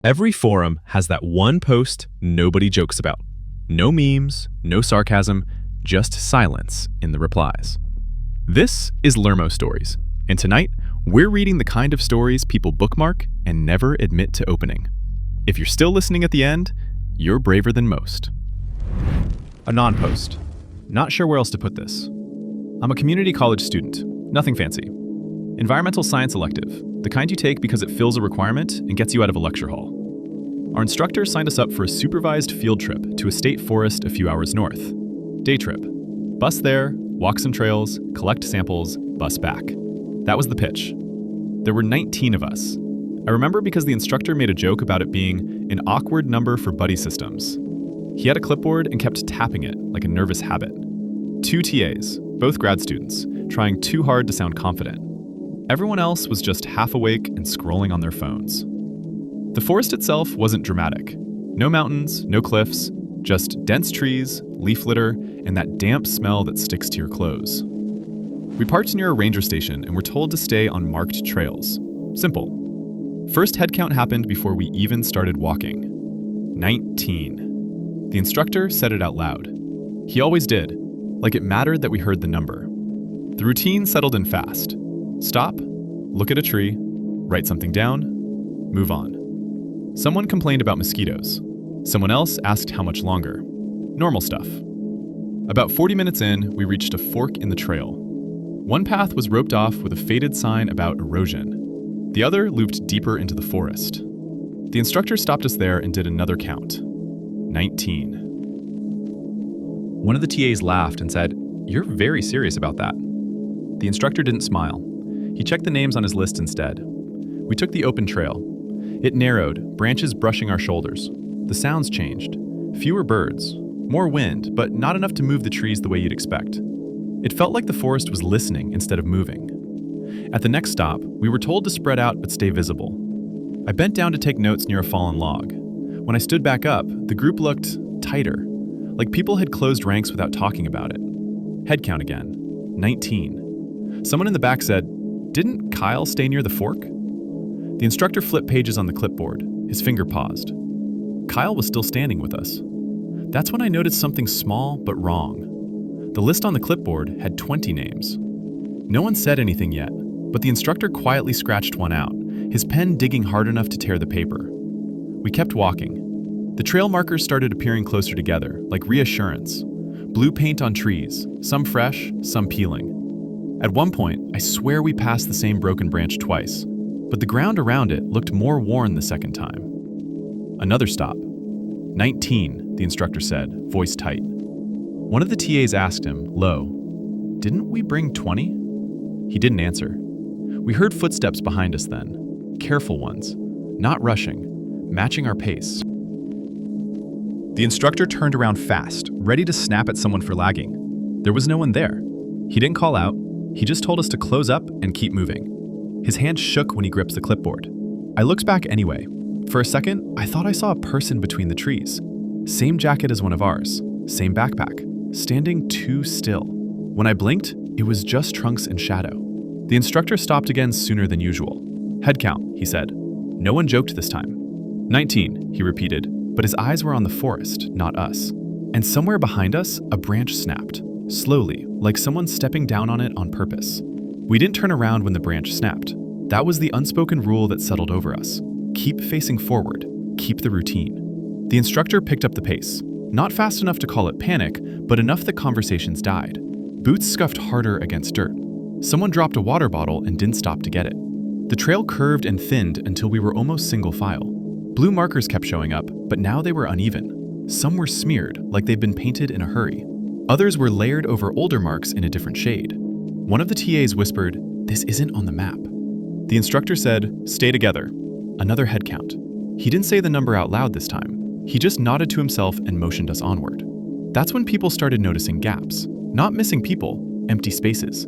Every forum has that one post nobody jokes about. No memes, no sarcasm, just silence in the replies. This is LurmoStories, and tonight we're reading the kind of stories people bookmark and never admit to opening. If you're still listening at the end, you're braver than most. A non-post. Not sure where else to put this. I'm a community college student, nothing fancy. Environmental science elective, the kind you take because it fills a requirement and gets you out of a lecture hall. Our instructor signed us up for a supervised field trip to a state forest a few hours north. Day trip. Bus there, walk some trails, collect samples, bus back. That was the pitch. There were 19 of us. I remember because the instructor made a joke about it being an awkward number for buddy systems. He had a clipboard and kept tapping it like a nervous habit. 2 TAs, both grad students, trying too hard to sound confident. Everyone else was just half awake and scrolling on their phones. The forest itself wasn't dramatic. No mountains, no cliffs, just dense trees, leaf litter, and that damp smell that sticks to your clothes. We parked near a ranger station and were told to stay on marked trails. Simple. First head count happened before we even started walking. 19. The instructor said it out loud. He always did, like it mattered that we heard the number. The routine settled in fast. Stop, look at a tree, write something down, move on. Someone complained about mosquitoes. Someone else asked how much longer. Normal stuff. About 40 minutes in, we reached a fork in the trail. One path was roped off with a faded sign about erosion. The other looped deeper into the forest. The instructor stopped us there and did another count. 19. One of the TAs laughed and said, "You're very serious about that." The instructor didn't smile. He checked the names on his list instead. We took the open trail. It narrowed, branches brushing our shoulders. The sounds changed. Fewer birds, more wind, but not enough to move the trees the way you'd expect. It felt like the forest was listening instead of moving. At the next stop, we were told to spread out but stay visible. I bent down to take notes near a fallen log. When I stood back up, the group looked tighter, like people had closed ranks without talking about it. Head count again. 19. Someone in the back said, "Didn't Kyle stay near the fork?" The instructor flipped pages on the clipboard. His finger paused. Kyle was still standing with us. That's when I noticed something small but wrong. The list on the clipboard had 20 names. No one said anything yet, but the instructor quietly scratched one out, his pen digging hard enough to tear the paper. We kept walking. The trail markers started appearing closer together, like reassurance. Blue paint on trees, some fresh, some peeling. At one point, I swear we passed the same broken branch twice, but the ground around it looked more worn the second time. Another stop. 19, the instructor said, voice tight. One of the TAs asked him, low, "Didn't we bring 20? He didn't answer. We heard footsteps behind us then, careful ones, not rushing, matching our pace. The instructor turned around fast, ready to snap at someone for lagging. There was no one there. He didn't call out. He just told us to close up and keep moving. His hand shook when he gripped the clipboard. I looked back anyway. For a second, I thought I saw a person between the trees. Same jacket as one of ours, same backpack, standing too still. When I blinked, it was just trunks and shadow. The instructor stopped again sooner than usual. Head count, he said. No one joked this time. 19, he repeated, but his eyes were on the forest, not us. And somewhere behind us, a branch snapped, slowly, like someone stepping down on it on purpose. We didn't turn around when the branch snapped. That was the unspoken rule that settled over us. Keep facing forward, keep the routine. The instructor picked up the pace. Not fast enough to call it panic, but enough that conversations died. Boots scuffed harder against dirt. Someone dropped a water bottle and didn't stop to get it. The trail curved and thinned until we were almost single file. Blue markers kept showing up, but now they were uneven. Some were smeared, like they'd been painted in a hurry. Others were layered over older marks in a different shade. One of the TAs whispered, "This isn't on the map." The instructor said, "Stay together." Another head count. He didn't say the number out loud this time. He just nodded to himself and motioned us onward. That's when people started noticing gaps. Not missing people, empty spaces.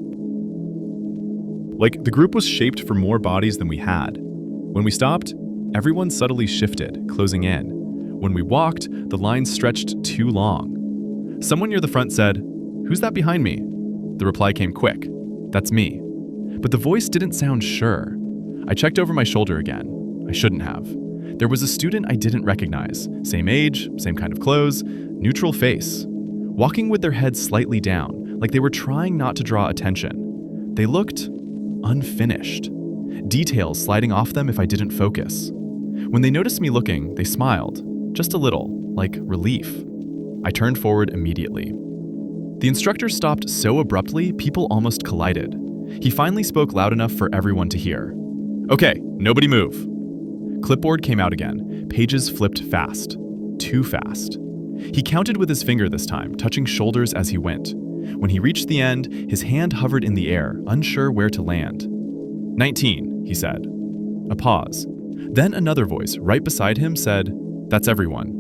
Like the group was shaped for more bodies than we had. When we stopped, everyone subtly shifted, closing in. When we walked, the line stretched too long. Someone near the front said, "Who's that behind me?" The reply came quick, "That's me." But the voice didn't sound sure. I checked over my shoulder again. I shouldn't have. There was a student I didn't recognize. Same age, same kind of clothes, neutral face. Walking with their heads slightly down, like they were trying not to draw attention. They looked unfinished. Details sliding off them if I didn't focus. When they noticed me looking, they smiled, just a little, like relief. I turned forward immediately. The instructor stopped so abruptly, people almost collided. He finally spoke loud enough for everyone to hear. "Okay, nobody move." Clipboard came out again. Pages flipped fast. Too fast. He counted with his finger this time, touching shoulders as he went. When he reached the end, his hand hovered in the air, unsure where to land. 19, he said. A pause. Then another voice right beside him said, "That's everyone."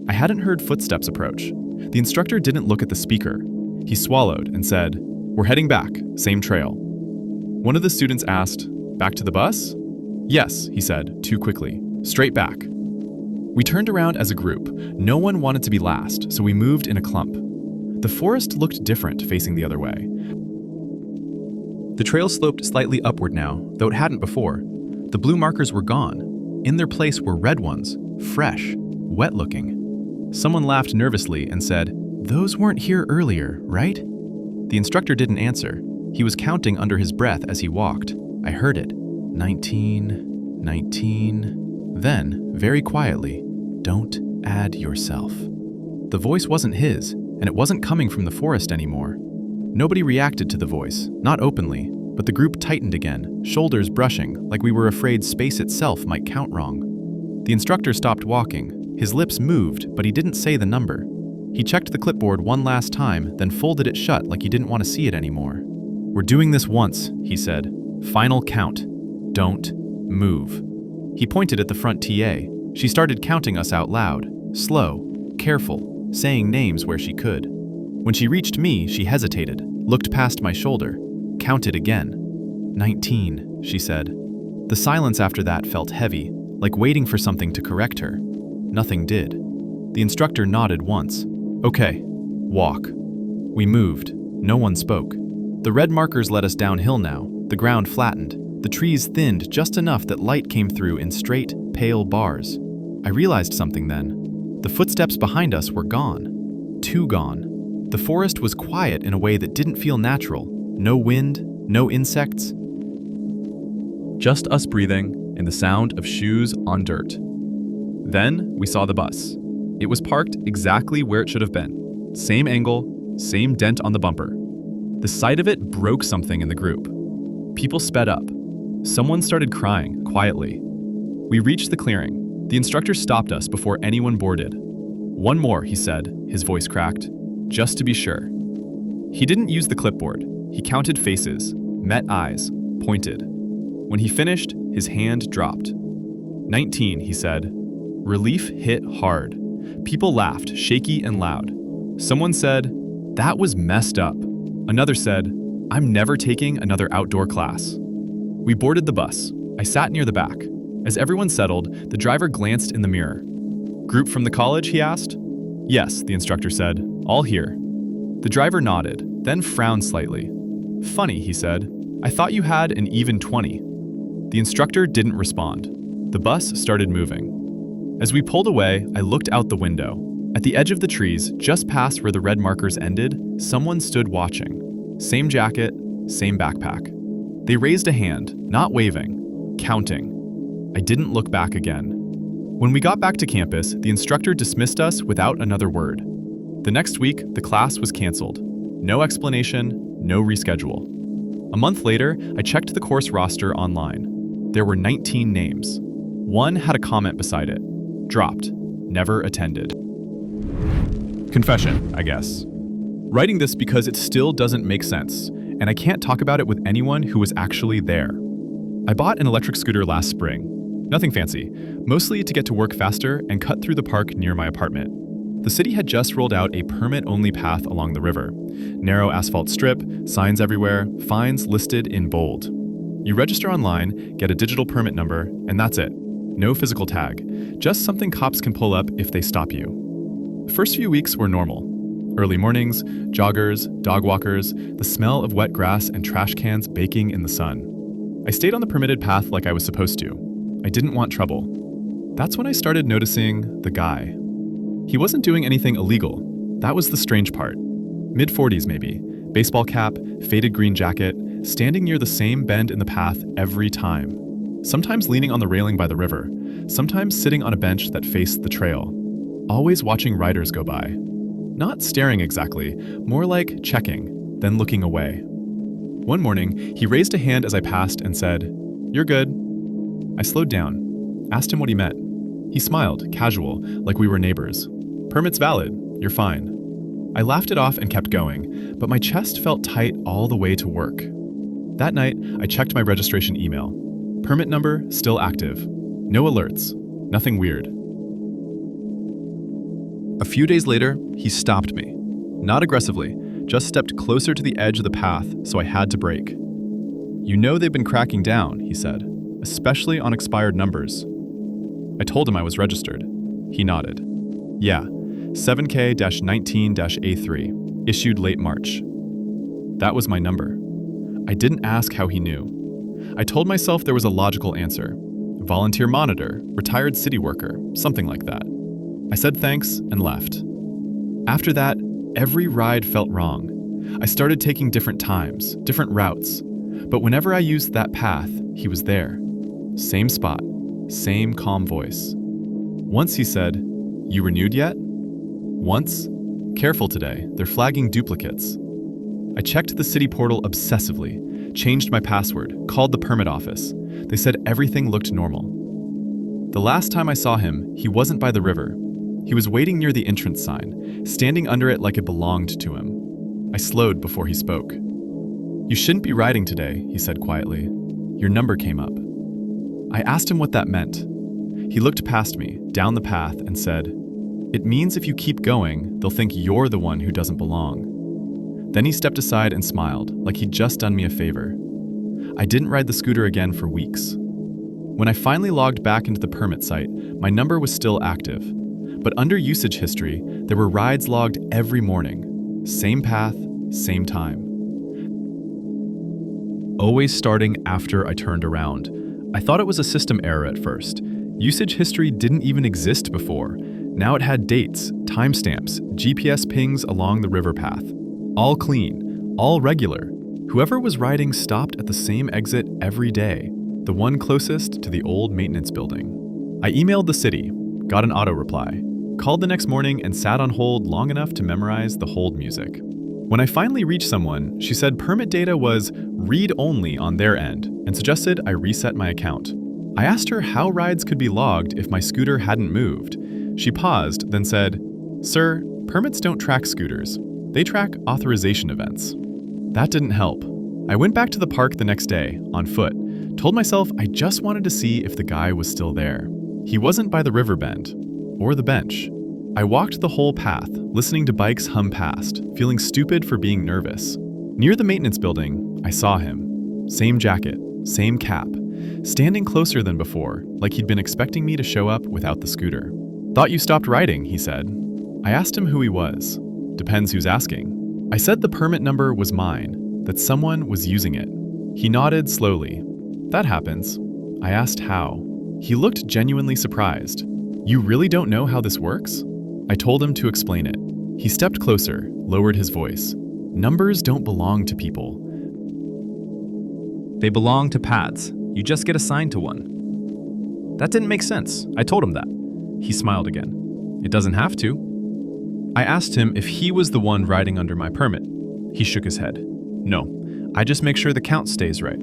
I hadn't heard footsteps approach. The instructor didn't look at the speaker. He swallowed and said, "We're heading back, same trail." One of the students asked, "Back to the bus?" "Yes," he said, too quickly. "Straight back." We turned around as a group. No one wanted to be last, so we moved in a clump. The forest looked different facing the other way. The trail sloped slightly upward now, though it hadn't before. The blue markers were gone. In their place were red ones, fresh, wet-looking. Someone laughed nervously and said, "Those weren't here earlier, right?" The instructor didn't answer. He was counting under his breath as he walked. I heard it. 19, 19. Then, very quietly, "Don't add yourself." The voice wasn't his, and it wasn't coming from the forest anymore. Nobody reacted to the voice, not openly, but the group tightened again, shoulders brushing, like we were afraid space itself might count wrong. The instructor stopped walking. His lips moved, but he didn't say the number. He checked the clipboard one last time, then folded it shut like he didn't want to see it anymore. "We're doing this once," he said. "Final count. Don't move." He pointed at the front TA. She started counting us out loud, slow, careful, saying names where she could. When she reached me, she hesitated, looked past my shoulder, counted again. 19, she said. The silence after that felt heavy, like waiting for something to correct her. Nothing did. The instructor nodded once. "Okay, walk." We moved. No one spoke. The red markers led us downhill now. The ground flattened. The trees thinned just enough that light came through in straight, pale bars. I realized something then. The footsteps behind us were gone. Too gone. The forest was quiet in a way that didn't feel natural. No wind, no insects. Just us breathing and the sound of shoes on dirt. Then we saw the bus. It was parked exactly where it should have been. Same angle, same dent on the bumper. The sight of it broke something in the group. People sped up. Someone started crying, quietly. We reached the clearing. The instructor stopped us before anyone boarded. "One more," he said, his voice cracked, "just to be sure." He didn't use the clipboard. He counted faces, met eyes, pointed. When he finished, his hand dropped. 19, he said. Relief hit hard. People laughed, shaky and loud. Someone said, "That was messed up." Another said, "I'm never taking another outdoor class." We boarded the bus. I sat near the back. As everyone settled, the driver glanced in the mirror. "Group from the college?" he asked. "Yes," the instructor said. "All here." The driver nodded, then frowned slightly. "Funny," he said. "I thought you had an even 20. The instructor didn't respond. The bus started moving. As we pulled away, I looked out the window. At the edge of the trees, just past where the red markers ended, someone stood watching. Same jacket, same backpack. They raised a hand, not waving, counting. I didn't look back again. When we got back to campus, the instructor dismissed us without another word. The next week, the class was canceled. No explanation, no reschedule. A month later, I checked the course roster online. There were 19 names. One had a comment beside it. Dropped. Never attended. Confession, I guess. Writing this because it still doesn't make sense, and I can't talk about it with anyone who was actually there. I bought an electric scooter last spring. Nothing fancy, mostly to get to work faster and cut through the park near my apartment. The city had just rolled out a permit-only path along the river. Narrow asphalt strip, signs everywhere, fines listed in bold. You register online, get a digital permit number, and that's it. No physical tag, just something cops can pull up if they stop you. The first few weeks were normal. Early mornings, joggers, dog walkers, the smell of wet grass and trash cans baking in the sun. I stayed on the permitted path like I was supposed to. I didn't want trouble. That's when I started noticing the guy. He wasn't doing anything illegal. That was the strange part. Mid-40s maybe, baseball cap, faded green jacket, standing near the same bend in the path every time. Sometimes leaning on the railing by the river, sometimes sitting on a bench that faced the trail. Always watching riders go by. Not staring exactly, more like checking, then looking away. One morning, he raised a hand as I passed and said, "You're good." I slowed down, asked him what he meant. He smiled, casual, like we were neighbors. "Permit's valid, you're fine." I laughed it off and kept going, but my chest felt tight all the way to work. That night, I checked my registration email. Permit number still active. No alerts, nothing weird. A few days later, he stopped me. Not aggressively, just stepped closer to the edge of the path, so I had to brake. "You know they've been cracking down," he said, "especially on expired numbers." I told him I was registered. He nodded. "Yeah, 7K-19-A3, issued late March." That was my number. I didn't ask how he knew. I told myself there was a logical answer. Volunteer monitor, retired city worker, something like that. I said thanks and left. After that, every ride felt wrong. I started taking different times, different routes. But whenever I used that path, he was there. Same spot, same calm voice. Once he said, "You renewed yet?" Once, "Careful today, they're flagging duplicates." I checked the city portal obsessively, changed my password, called the permit office. They said everything looked normal. The last time I saw him, he wasn't by the river. He was waiting near the entrance sign, standing under it like it belonged to him. I slowed before he spoke. "You shouldn't be riding today," he said quietly. "Your number came up." I asked him what that meant. He looked past me, down the path, and said, "It means if you keep going, they'll think you're the one who doesn't belong." Then he stepped aside and smiled, like he'd just done me a favor. I didn't ride the scooter again for weeks. When I finally logged back into the permit site, my number was still active. But under usage history, there were rides logged every morning. Same path, same time. Always starting after I turned around. I thought it was a system error at first. Usage history didn't even exist before. Now it had dates, timestamps, GPS pings along the river path. All clean, all regular. Whoever was riding stopped at the same exit every day, the one closest to the old maintenance building. I emailed the city, got an auto reply, called the next morning and sat on hold long enough to memorize the hold music. When I finally reached someone, she said permit data was read-only on their end and suggested I reset my account. I asked her how rides could be logged if my scooter hadn't moved. She paused, then said, "Sir, permits don't track scooters. They track authorization events." That didn't help. I went back to the park the next day, on foot, told myself I just wanted to see if the guy was still there. He wasn't by the river bend, or the bench. I walked the whole path, listening to bikes hum past, feeling stupid for being nervous. Near the maintenance building, I saw him. Same jacket, same cap, standing closer than before, like he'd been expecting me to show up without the scooter. "Thought you stopped riding," he said. I asked him who he was. Depends who's asking. I said the permit number was mine, that someone was using it. He nodded slowly. "That happens." I asked how. He looked genuinely surprised. "You really don't know how this works?" I told him to explain it. He stepped closer, lowered his voice. "Numbers don't belong to people. They belong to pads. You just get assigned to one." That didn't make sense. I told him that. He smiled again. "It doesn't have to." I asked him if he was the one riding under my permit. He shook his head. "No, I just make sure the count stays right."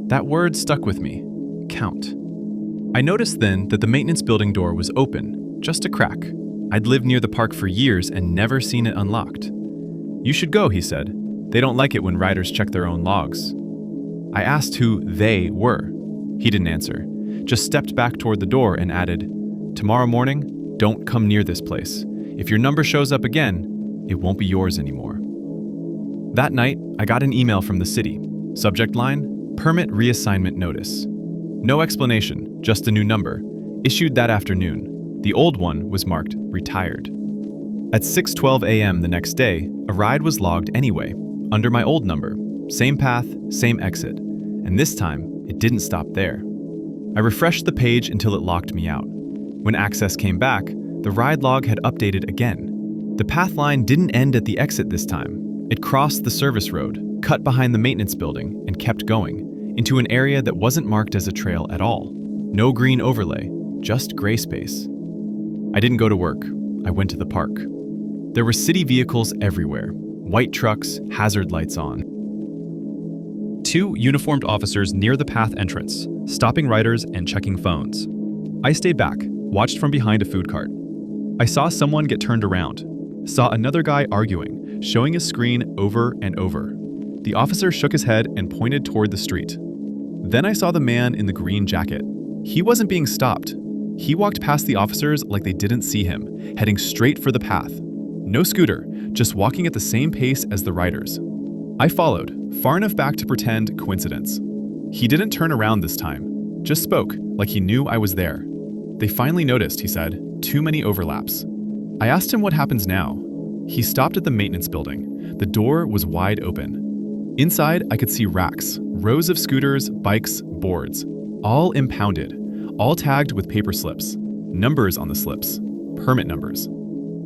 That word stuck with me. Count. I noticed then that the maintenance building door was open, just a crack. I'd lived near the park for years and never seen it unlocked. "You should go," he said. "They don't like it when riders check their own logs." I asked who they were. He didn't answer, just stepped back toward the door and added, "Tomorrow morning, don't come near this place. If your number shows up again, it won't be yours anymore." That night, I got an email from the city. Subject line, "Permit reassignment notice." No explanation, just a new number. Issued that afternoon. The old one was marked retired. At 6:12 a.m. the next day, a ride was logged anyway, under my old number. Same path, same exit. And this time, it didn't stop there. I refreshed the page until it locked me out. When access came back, the ride log had updated again. The path line didn't end at the exit this time. It crossed the service road, cut behind the maintenance building, and kept going, into an area that wasn't marked as a trail at all. No green overlay, just gray space. I didn't go to work. I went to the park. There were city vehicles everywhere, white trucks, hazard lights on. 2 uniformed officers near the path entrance, stopping riders and checking phones. I stayed back, watched from behind a food cart. I saw someone get turned around, saw another guy arguing, showing his screen over and over. The officer shook his head and pointed toward the street. Then I saw the man in the green jacket. He wasn't being stopped. He walked past the officers like they didn't see him, heading straight for the path. No scooter, just walking at the same pace as the riders. I followed, far enough back to pretend coincidence. He didn't turn around this time, just spoke, like he knew I was there. They finally noticed, he said, too many overlaps. I asked him what happens now. He stopped at the maintenance building. The door was wide open. Inside, I could see racks, rows of scooters, bikes, boards, all impounded, all tagged with paper slips, numbers on the slips, permit numbers.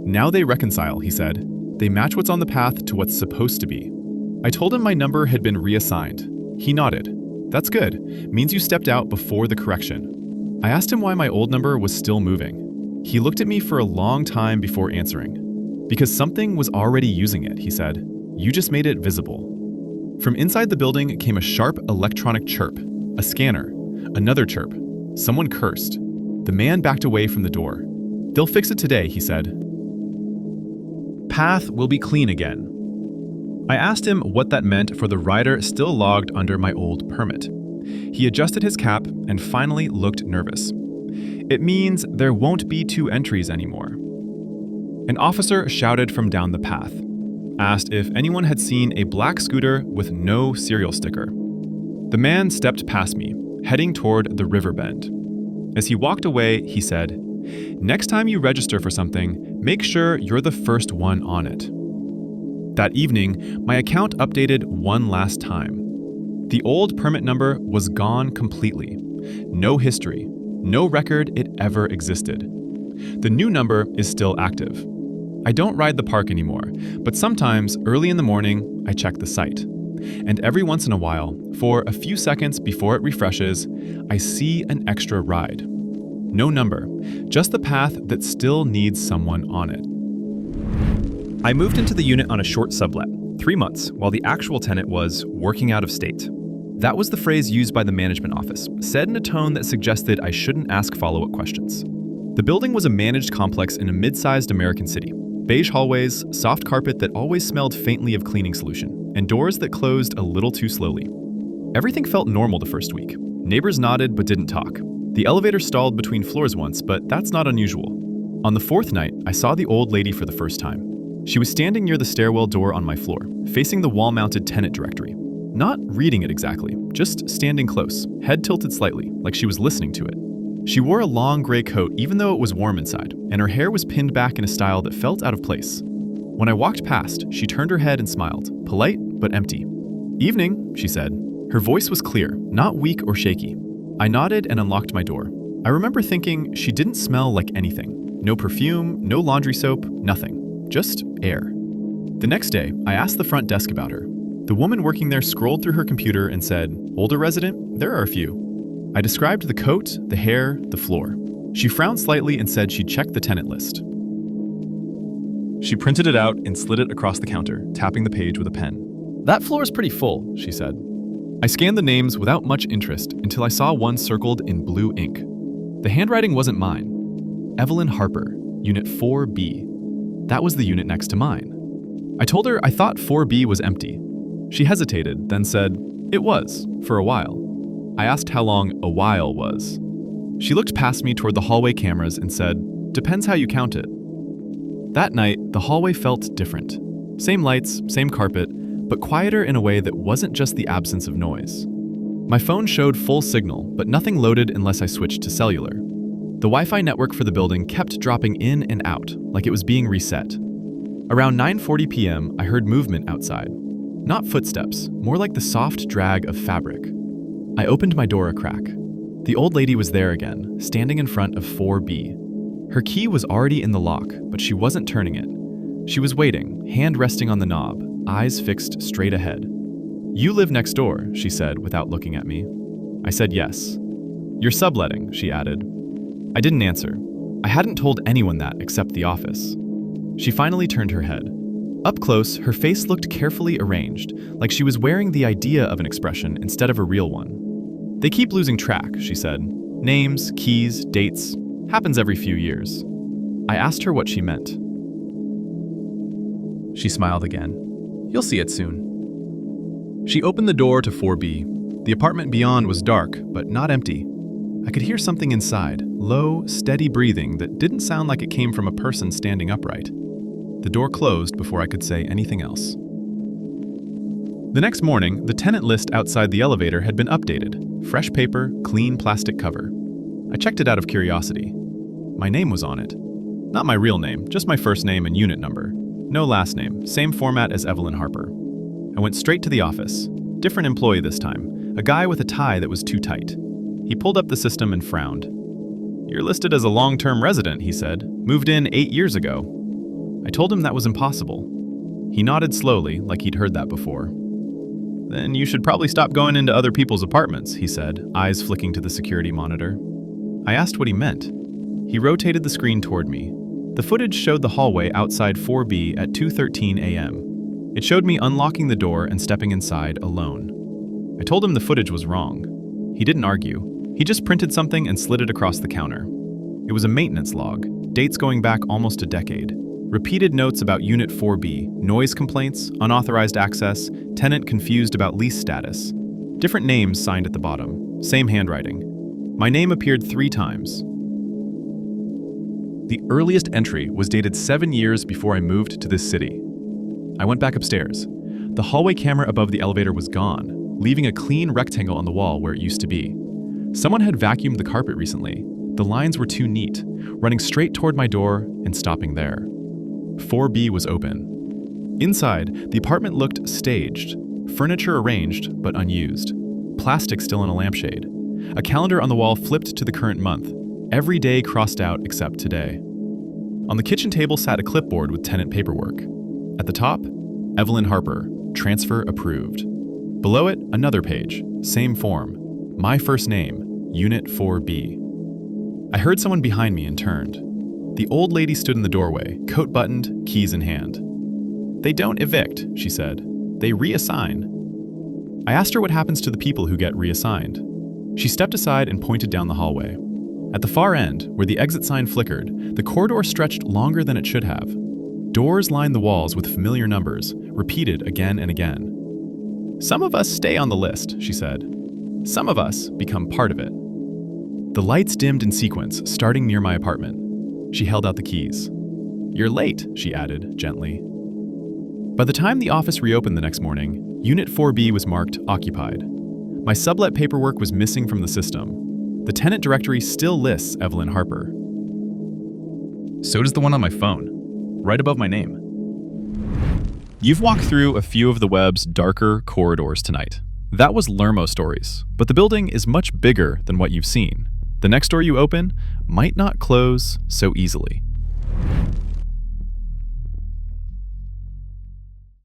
Now they reconcile, he said. They match what's on the path to what's supposed to be. I told him my number had been reassigned. He nodded. That's good. Means you stepped out before the correction. I asked him why my old number was still moving. He looked at me for a long time before answering. Because something was already using it, he said. You just made it visible. From inside the building came a sharp electronic chirp, a scanner, another chirp. Someone cursed. The man backed away from the door. They'll fix it today, he said. Path will be clean again. I asked him what that meant for the rider still logged under my old permit. He adjusted his cap and finally looked nervous. It means there won't be 2 entries anymore. An officer shouted from down the path, asked if anyone had seen a black scooter with no serial sticker. The man stepped past me, heading toward the river bend. As he walked away, he said, "Next time you register for something, make sure you're the first one on it." That evening, my account updated one last time. The old permit number was gone completely. No history, no record it ever existed. The new number is still active. I don't ride the park anymore, but sometimes, early in the morning, I check the site. And every once in a while, for a few seconds before it refreshes, I see an extra ride. No number, just the path that still needs someone on it. I moved into the unit on a short sublet, 3 months, while the actual tenant was working out of state. That was the phrase used by the management office, said in a tone that suggested I shouldn't ask follow-up questions. The building was a managed complex in a mid-sized American city. Beige hallways, soft carpet that always smelled faintly of cleaning solution, and doors that closed a little too slowly. Everything felt normal the first week. Neighbors nodded but didn't talk. The elevator stalled between floors once, but that's not unusual. On the 4th night, I saw the old lady for the first time. She was standing near the stairwell door on my floor, facing the wall-mounted tenant directory. Not reading it exactly, just standing close, head tilted slightly, like she was listening to it. She wore a long gray coat even though it was warm inside, and her hair was pinned back in a style that felt out of place. When I walked past, she turned her head and smiled, polite but empty. "Evening," she said. Her voice was clear, not weak or shaky. I nodded and unlocked my door. I remember thinking she didn't smell like anything. No perfume, no laundry soap, nothing. Just air. The next day, I asked the front desk about her. The woman working there scrolled through her computer and said, "Older resident? There are a few." I described the coat, the hair, the floor. She frowned slightly and said she'd checked the tenant list. She printed it out and slid it across the counter, tapping the page with a pen. "That floor is pretty full," she said. I scanned the names without much interest until I saw one circled in blue ink. The handwriting wasn't mine. Evelyn Harper, Unit 4B. That was the unit next to mine. I told her I thought 4B was empty. She hesitated, then said, "It was, for a while." I asked how long a while was. She looked past me toward the hallway cameras and said, "Depends how you count it." That night, the hallway felt different. Same lights, same carpet, but quieter in a way that wasn't just the absence of noise. My phone showed full signal, but nothing loaded unless I switched to cellular. The Wi-Fi network for the building kept dropping in and out, like it was being reset. Around 9:40 p.m., I heard movement outside. Not footsteps, more like the soft drag of fabric. I opened my door a crack. The old lady was there again, standing in front of 4B. Her key was already in the lock, but she wasn't turning it. She was waiting, hand resting on the knob, eyes fixed straight ahead. "You live next door," she said without looking at me. I said yes. "You're subletting," she added. I didn't answer. I hadn't told anyone that except the office. She finally turned her head. Up close, her face looked carefully arranged, like she was wearing the idea of an expression instead of a real one. "They keep losing track," she said. "Names, keys, dates. Happens every few years." I asked her what she meant. She smiled again. "You'll see it soon." She opened the door to 4B. The apartment beyond was dark, but not empty. I could hear something inside, low, steady breathing that didn't sound like it came from a person standing upright. The door closed before I could say anything else. The next morning, the tenant list outside the elevator had been updated. Fresh paper, clean plastic cover. I checked it out of curiosity. My name was on it. Not my real name, just my first name and unit number. No last name, same format as Evelyn Harper. I went straight to the office. Different employee this time, a guy with a tie that was too tight. He pulled up the system and frowned. "You're listed as a long-term resident," he said. "Moved in 8 years ago." I told him that was impossible. He nodded slowly, like he'd heard that before. "Then you should probably stop going into other people's apartments," he said, eyes flicking to the security monitor. I asked what he meant. He rotated the screen toward me. The footage showed the hallway outside 4B at 2:13 a.m. It showed me unlocking the door and stepping inside alone. I told him the footage was wrong. He didn't argue. He just printed something and slid it across the counter. It was a maintenance log, dates going back almost a decade. Repeated notes about Unit 4B, noise complaints, unauthorized access, tenant confused about lease status. Different names signed at the bottom, same handwriting. My name appeared 3 times. The earliest entry was dated 7 years before I moved to this city. I went back upstairs. The hallway camera above the elevator was gone, leaving a clean rectangle on the wall where it used to be. Someone had vacuumed the carpet recently. The lines were too neat, running straight toward my door and stopping there. 4B was open. Inside, the apartment looked staged, furniture arranged but unused, plastic still in a lampshade. A calendar on the wall flipped to the current month, every day crossed out except today. On the kitchen table sat a clipboard with tenant paperwork. At the top, Evelyn Harper, transfer approved. Below it, another page, same form, my first name, Unit 4B. I heard someone behind me and turned. The old lady stood in the doorway, coat buttoned, keys in hand. "They don't evict," she said. "They reassign." I asked her what happens to the people who get reassigned. She stepped aside and pointed down the hallway. At the far end, where the exit sign flickered, the corridor stretched longer than it should have. Doors lined the walls with familiar numbers, repeated again and again. "Some of us stay on the list," she said. "Some of us become part of it." The lights dimmed in sequence, starting near my apartment. She held out the keys. "You're late," she added, gently. By the time the office reopened the next morning, Unit 4B was marked occupied. My sublet paperwork was missing from the system. The tenant directory still lists Evelyn Harper. So does the one on my phone, right above my name. You've walked through a few of the web's darker corridors tonight. That was LurmoStories, but the building is much bigger than what you've seen. The next door you open might not close so easily.